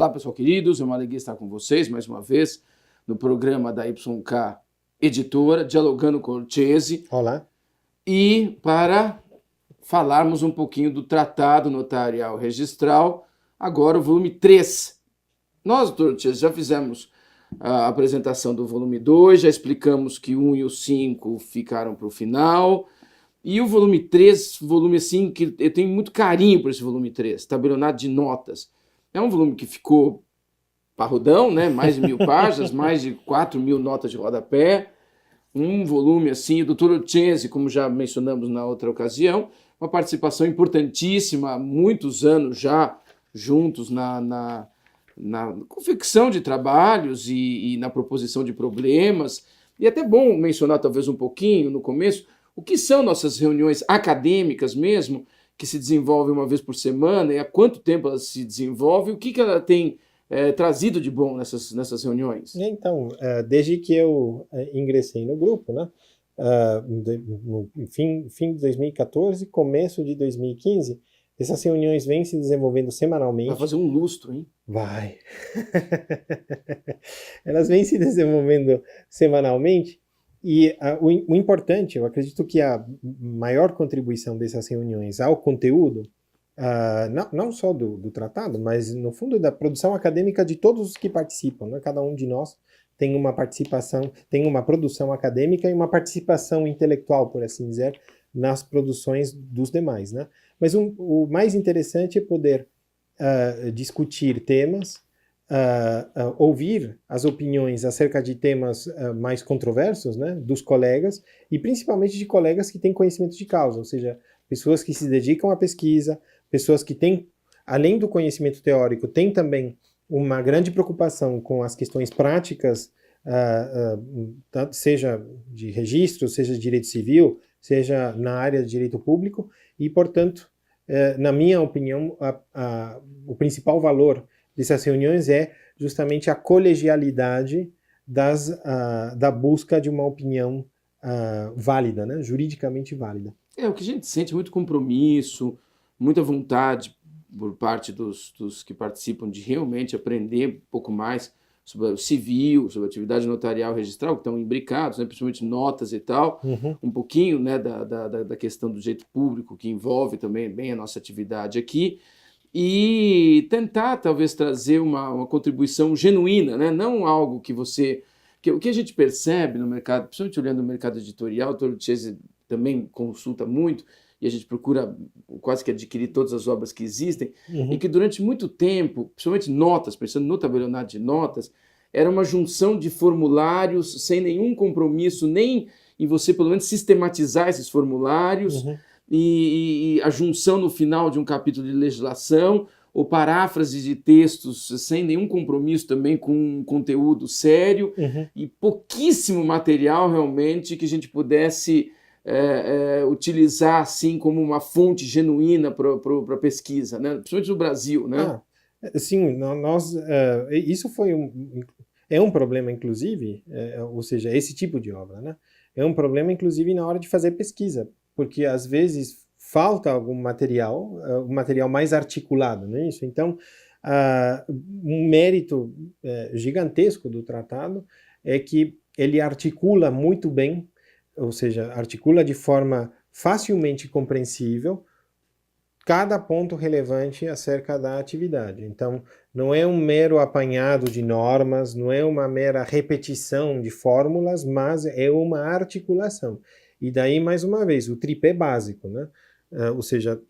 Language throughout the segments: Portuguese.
Olá, pessoal queridos, é uma alegria estar com vocês mais uma vez no programa da YK Editora, Dialogando com Orchese. Olá. E para falarmos um pouquinho do Tratado Notarial Registral, agora o volume 3. Nós, doutor Orchese, já fizemos a apresentação do volume 2, já explicamos que o 1 e o 5 ficaram para o final. E o volume 3, volume assim, que eu tenho muito carinho por esse volume 3, tabelionato de notas. É um volume que ficou parrudão, né? Mais de 1000 páginas, mais de 4000 notas de rodapé. Um volume assim, o doutor Orchese, como já mencionamos na outra ocasião, uma participação importantíssima, há muitos anos já juntos na confecção de trabalhos e na proposição de problemas. E é até bom mencionar talvez um pouquinho no começo o que são nossas reuniões acadêmicas mesmo, que se desenvolvem uma vez por semana, e há quanto tempo elas se desenvolvem, o que ela tem trazido de bom nessas reuniões? Então, desde que eu ingressei no grupo, né, no fim de 2014, começo de 2015, essas reuniões vêm se desenvolvendo semanalmente. Vai fazer um lustro, hein? Vai. Elas vêm se desenvolvendo semanalmente e o importante, eu acredito que a maior contribuição dessas reuniões ao conteúdo, não só do tratado, mas no fundo da produção acadêmica de todos os que participam, né? Cada um de nós tem uma participação, tem uma produção acadêmica e uma participação intelectual, por assim dizer, nas produções dos demais, né? Mas o mais interessante é poder discutir temas, ouvir as opiniões acerca de temas mais controversos, né, dos colegas, e principalmente de colegas que têm conhecimento de causa, ou seja, pessoas que se dedicam à pesquisa, pessoas que têm, além do conhecimento teórico, têm também uma grande preocupação com as questões práticas, seja de registro, seja de direito civil, seja na área de direito público, e, portanto, na minha opinião, o principal valor dessas reuniões é justamente a colegialidade da busca de uma opinião válida, né? Juridicamente válida. O que a gente sente muito compromisso, muita vontade por parte dos que participam de realmente aprender um pouco mais sobre o civil, sobre a atividade notarial registral, que estão imbricados, né, principalmente notas e tal, um pouquinho, né, da questão do direito público, que envolve também bem a nossa atividade aqui, e tentar talvez trazer uma contribuição genuína, né? Não algo que você... O que a gente percebe no mercado, principalmente olhando o mercado editorial, o doutor Orchese também consulta muito, e a gente procura quase que adquirir todas as obras que existem, e que durante muito tempo, principalmente notas, pensando no tabelionato de notas, era uma junção de formulários sem nenhum compromisso, nem em você pelo menos sistematizar esses formulários, e a junção no final de um capítulo de legislação, ou paráfrases de textos sem nenhum compromisso também com um conteúdo sério, e pouquíssimo material realmente que a gente pudesse utilizar assim como uma fonte genuína para a pesquisa, né? Principalmente no Brasil, né? Sim, isso foi um problema, inclusive, ou seja, esse tipo de obra, né? É um problema, inclusive, na hora de fazer pesquisa, porque às vezes falta algum material, um material mais articulado, não é isso? Então, um mérito gigantesco do tratado é que ele articula muito bem, ou seja, articula de forma facilmente compreensível cada ponto relevante acerca da atividade. Então, não é um mero apanhado de normas, não é uma mera repetição de fórmulas, mas é uma articulação. E daí, mais uma vez, o tripé básico, né? Ou seja,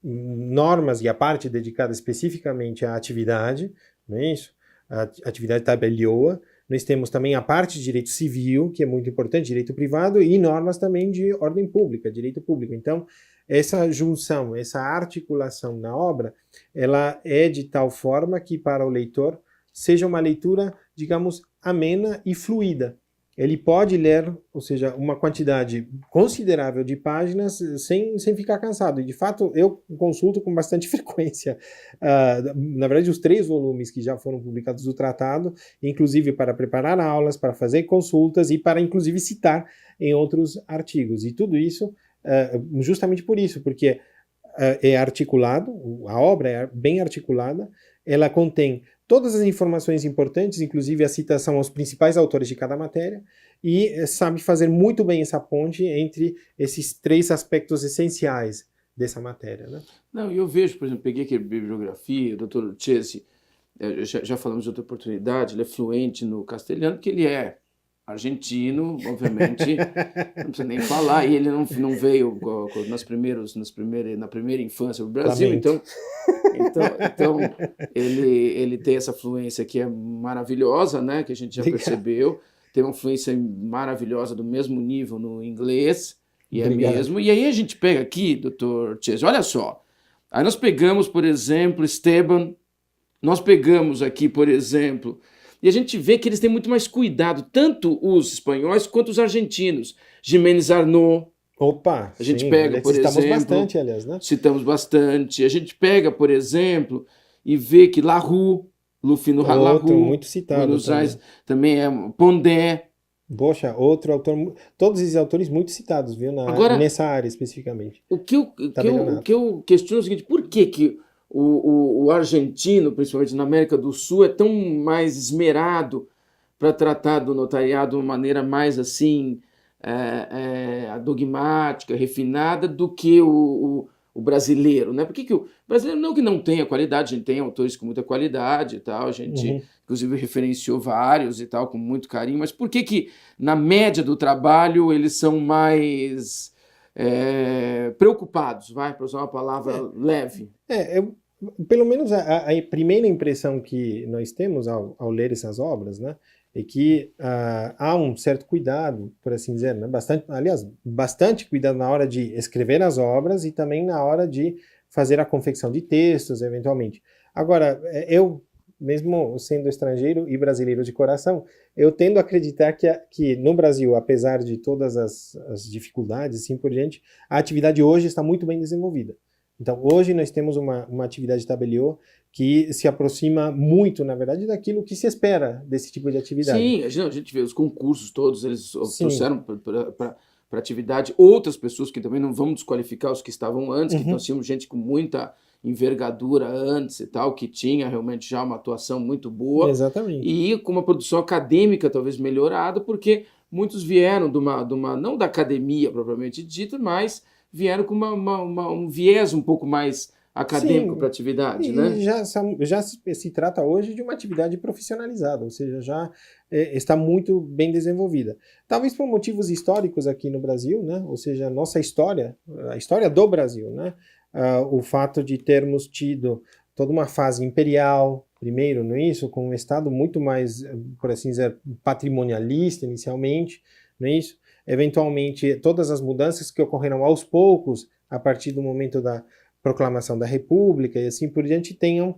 normas e a parte dedicada especificamente à atividade, não é isso? A atividade tabelioa. Nós temos também a parte de direito civil, que é muito importante, direito privado, e normas também de ordem pública, direito público. Então, essa junção, essa articulação na obra, ela é de tal forma que para o leitor seja uma leitura, digamos, amena e fluida. Ele pode ler, ou seja, uma quantidade considerável de páginas sem ficar cansado. E, de fato, eu consulto com bastante frequência. Na verdade, os 3 volumes que já foram publicados do tratado, inclusive para preparar aulas, para fazer consultas e para, inclusive, citar em outros artigos. E tudo isso justamente por isso, porque é articulado, a obra é bem articulada, ela contém todas as informações importantes, inclusive a citação aos principais autores de cada matéria, e sabe fazer muito bem essa ponte entre esses 3 aspectos essenciais dessa matéria, né? Não, e eu vejo, por exemplo, peguei aqui a bibliografia, o Dr. Chese, já falamos de outra oportunidade, ele é fluente no castelhano, porque ele é argentino, obviamente, não precisa nem falar, e ele não veio na primeira infância do Brasil, Lamento. então ele tem essa fluência que é maravilhosa, né, que a gente já Obrigado. percebeu, tem uma fluência maravilhosa do mesmo nível no inglês, e é Obrigado. mesmo. E aí a gente pega aqui, Dr. Chese, olha só, aí nós pegamos, por exemplo, Esteban, nós pegamos aqui, por exemplo, e a gente vê que eles têm muito mais cuidado, tanto os espanhóis quanto os argentinos. Jiménez Arnaud, Opa, a gente sim, pega, olha, por citamos exemplo, bastante, aliás, né? citamos bastante. A gente pega, por exemplo, e vê que Larue, Rufino Outro Larue, muito citado Buenos Aires, também. também é Pondé. Poxa, outro autor, todos esses autores muito citados, viu, Agora, nessa área especificamente. o que eu questiono é o seguinte, por que o argentino, principalmente na América do Sul, é tão mais esmerado para tratar do notariado de uma maneira mais assim, dogmática, refinada, do que o brasileiro, né? Por que o brasileiro não que não tenha qualidade, a gente tem autores com muita qualidade e tal, a gente inclusive referenciou vários e tal, com muito carinho, mas por que na média do trabalho eles são mais preocupados, vai, para usar uma palavra leve? Pelo menos a primeira impressão que nós temos ao ler essas obras, né, é que há um certo cuidado, por assim dizer, né, bastante cuidado na hora de escrever as obras e também na hora de fazer a confecção de textos, eventualmente. Agora, eu, mesmo sendo estrangeiro e brasileiro de coração, eu tendo a acreditar que no Brasil, apesar de todas as dificuldades e assim por diante, a atividade hoje está muito bem desenvolvida. Então, hoje nós temos uma atividade de tabeliô que se aproxima muito, na verdade, daquilo que se espera desse tipo de atividade. Sim, a gente vê os concursos todos, eles trouxeram para atividade outras pessoas que também não vamos desqualificar os que estavam antes, que nós tínhamos gente com muita envergadura antes e tal, que tinha realmente já uma atuação muito boa. Exatamente. E com uma produção acadêmica talvez melhorada, porque muitos vieram de uma não da academia propriamente dita, mas vieram com um viés um pouco mais acadêmico para a atividade, né? Já se trata hoje de uma atividade profissionalizada, ou seja, já está muito bem desenvolvida. Talvez por motivos históricos aqui no Brasil, né? Ou seja, a história do Brasil, né? O fato de termos tido toda uma fase imperial, primeiro, não é isso? Com um Estado muito mais, por assim dizer, patrimonialista inicialmente, não é isso? Eventualmente, todas as mudanças que ocorreram aos poucos, a partir do momento da proclamação da República e assim por diante, tenham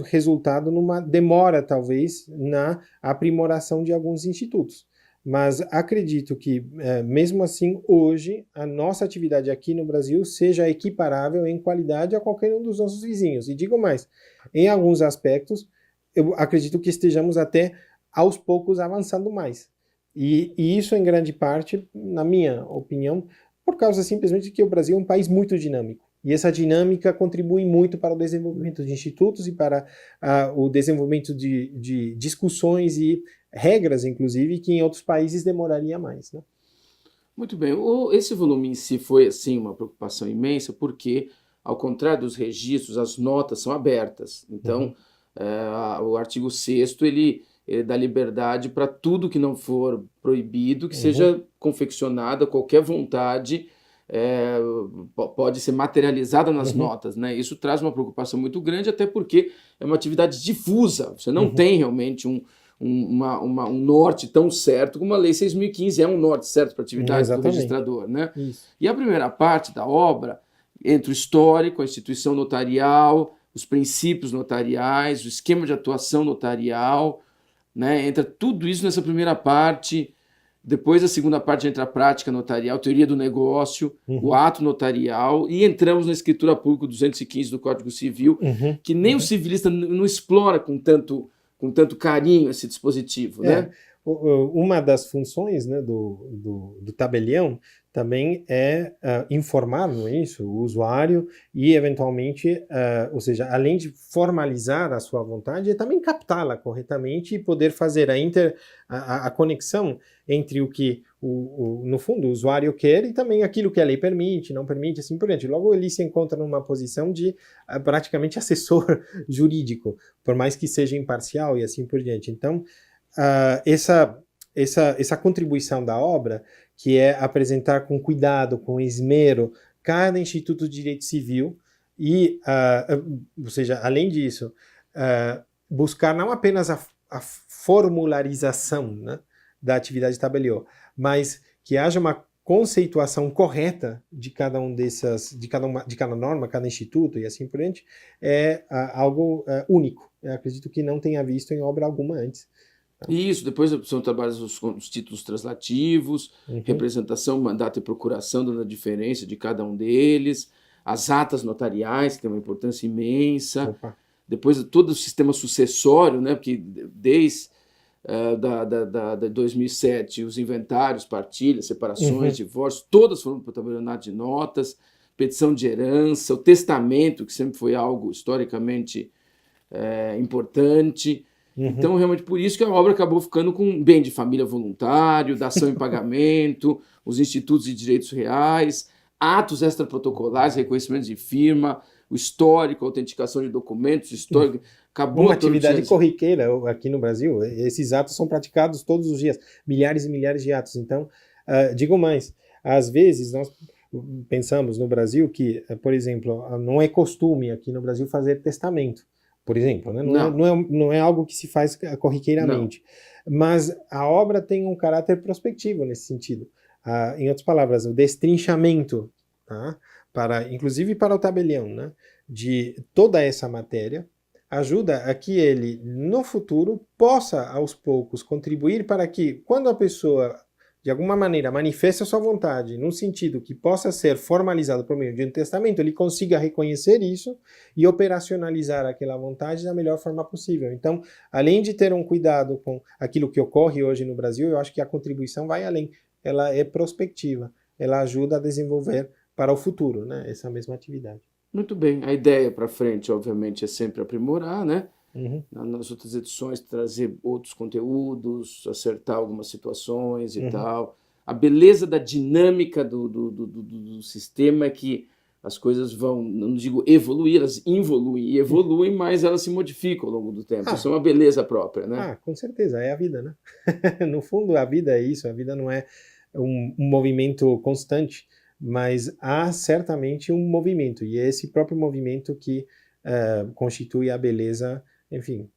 resultado numa demora, talvez, na aprimoração de alguns institutos. Mas acredito que, mesmo assim, hoje, a nossa atividade aqui no Brasil seja equiparável em qualidade a qualquer um dos nossos vizinhos. E digo mais, em alguns aspectos, eu acredito que estejamos até, aos poucos, avançando mais. E isso, em grande parte, na minha opinião, por causa simplesmente de que o Brasil é um país muito dinâmico. E essa dinâmica contribui muito para o desenvolvimento de institutos e para o desenvolvimento de discussões e regras, inclusive, que em outros países demoraria mais, né? Muito bem. Esse volume em si foi, assim, uma preocupação imensa, porque, ao contrário dos registros, as notas são abertas. Então, o artigo 6º, ele dá liberdade para tudo que não for proibido, que seja confeccionada, qualquer vontade pode ser materializada nas notas, né? Isso traz uma preocupação muito grande, até porque é uma atividade difusa. Você não tem realmente um norte tão certo como a Lei 6.015 é um norte certo para a atividade do registrador, né? Isso. E a primeira parte da obra, entre o histórico, a instituição notarial, os princípios notariais, o esquema de atuação notarial, né? Entra tudo isso nessa primeira parte. Depois, a segunda parte, entra a prática notarial, teoria do negócio, o ato notarial, e entramos na escritura pública 215 do Código Civil, que nem o civilista não explora com tanto carinho esse dispositivo, né? Uma das funções, né, do tabelião também é informar, não é isso, o usuário e, eventualmente, ou seja, além de formalizar a sua vontade, é também captá-la corretamente e poder fazer a conexão entre o que, no fundo, o usuário quer e também aquilo que a lei permite, não permite, assim por diante. Logo, ele se encontra numa posição de praticamente assessor jurídico, por mais que seja imparcial e assim por diante. Então, essa contribuição da obra, que é apresentar com cuidado, com esmero, cada Instituto de Direito Civil e, ou seja, além disso, buscar não apenas a formularização, né, da atividade de tabelião, mas que haja uma conceituação correta de cada de cada norma, cada instituto e assim por diante, é algo único. Eu acredito que não tenha visto em obra alguma antes. Isso, depois são trabalhos os títulos translativos, representação, mandato e procuração, dando a diferença de cada um deles, as atas notariais, que tem uma importância imensa, depois todo o sistema sucessório, né, porque desde da 2007, os inventários, partilhas, separações, divórcios, todas foram para o tabelionato de notas, petição de herança, o testamento, que sempre foi algo historicamente importante. Então, realmente, por isso que a obra acabou ficando com bem de família voluntário, dação em pagamento, os institutos de direitos reais, atos extraprotocolares, reconhecimento de firma, o histórico, a autenticação de documentos, histórico. Acabou uma atividade corriqueira aqui no Brasil. Esses atos são praticados todos os dias, milhares e milhares de atos. Então, digo mais, às vezes nós pensamos no Brasil que, por exemplo, não é costume aqui no Brasil fazer testamento, por exemplo, né? Não é algo que se faz corriqueiramente. Não. Mas a obra tem um caráter prospectivo nesse sentido. Em outras palavras, o destrinchamento, tá? Inclusive para o tabelião, né? De toda essa matéria, ajuda a que ele, no futuro, possa, aos poucos, contribuir para que, quando a pessoa, de alguma maneira, manifeste a sua vontade, num sentido que possa ser formalizado por meio de um testamento, ele consiga reconhecer isso e operacionalizar aquela vontade da melhor forma possível. Então, além de ter um cuidado com aquilo que ocorre hoje no Brasil, eu acho que a contribuição vai além. Ela é prospectiva, ela ajuda a desenvolver para o futuro, né, essa mesma atividade. Muito bem. A ideia para frente, obviamente, é sempre aprimorar, né? Nas outras edições, trazer outros conteúdos, acertar algumas situações e tal. A beleza da dinâmica do sistema é que as coisas vão, não digo evoluir, elas evoluem, mas elas se modificam ao longo do tempo. Isso é uma beleza própria, né? Com certeza, é a vida, né? No fundo, a vida é isso, a vida não é um movimento constante, mas há certamente um movimento, e é esse próprio movimento que constitui a beleza, enfim,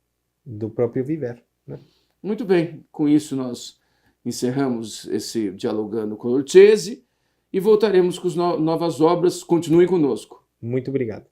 do próprio viver, né? Muito bem, com isso nós encerramos esse Dialogando com Olcese e voltaremos com novas obras. Continue conosco. Muito obrigado.